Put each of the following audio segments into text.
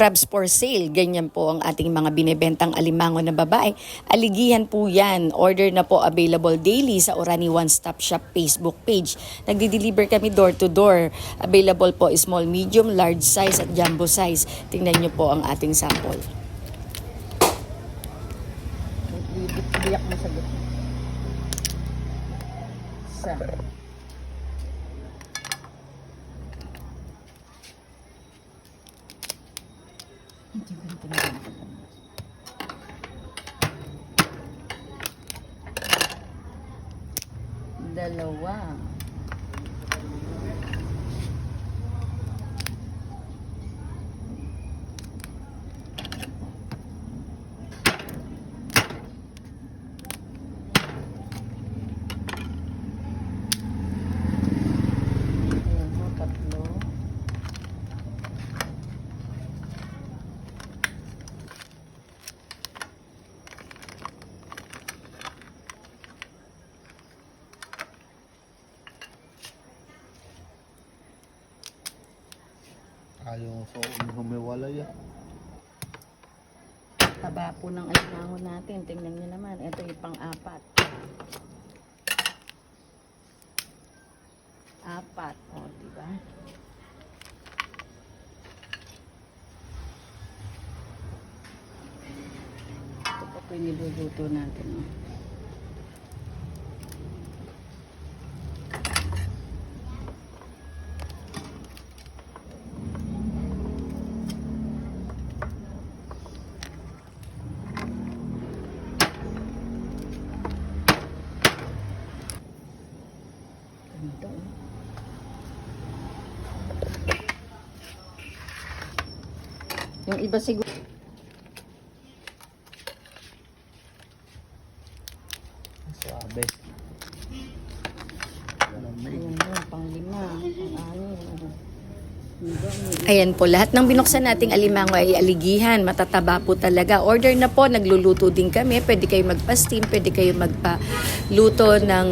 crabs for sale. Ganyan po ang ating mga binebentang alimango na babae. Aligihan po yan. Order na po, available daily sa Orani One Stop Shop Facebook page. Nagdi-deliver kami door to door. Available po small, medium, large size at jumbo size. Tingnan nyo po ang ating sample. Biyak mo sa gitna. Sa dalawa. Tatlo. Ayaw sa humiwalay yan. Taba po ng alimango natin. Tingnan nyo naman. Ito yung pang-apat. Apat. O, diba? Ito pa po yung niluluto natin. O. Ito. Yung iba siguro Suabe. ayun yun, pang-lima, pang-anim. Ayan po, lahat ng binuksan nating alimango ay aligihan, matataba po talaga. Order na po, nagluluto din kami. Pwede kayo magpa-steam, pwede kayo magpa-luto ng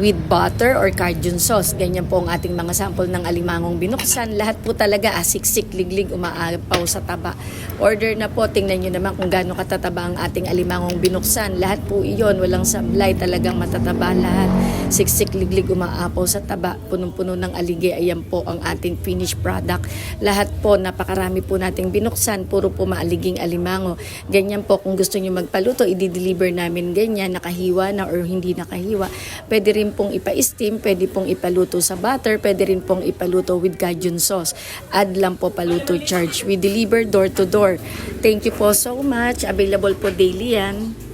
with butter or cajun sauce. Ganyan po ang ating mga sample ng alimangong binuksan. Lahat po talaga asiksik, liglig, umaapaw sa taba. Order na po, tingnan nyo naman kung gaano katataba ang ating alimangong binuksan. Lahat po iyon, walang sablay, talagang matataba lahat. Siksik, liglig, umaapaw sa taba. Punong-puno ng alige, ayan po ang ating finished product. Lahat po, napakarami po nating binuksan, puro po maaliging alimango. Ganyan po, kung gusto nyo magpaluto, i-deliver namin ganyan, nakahiwa na or hindi nakahiwa. Pwede rin pong ipa-steam, pwede pong ipaluto sa butter, pwede rin pong ipaluto with cajun sauce. Add lang po paluto charge. We deliver door to door. Thank you po so much. Available po daily yan.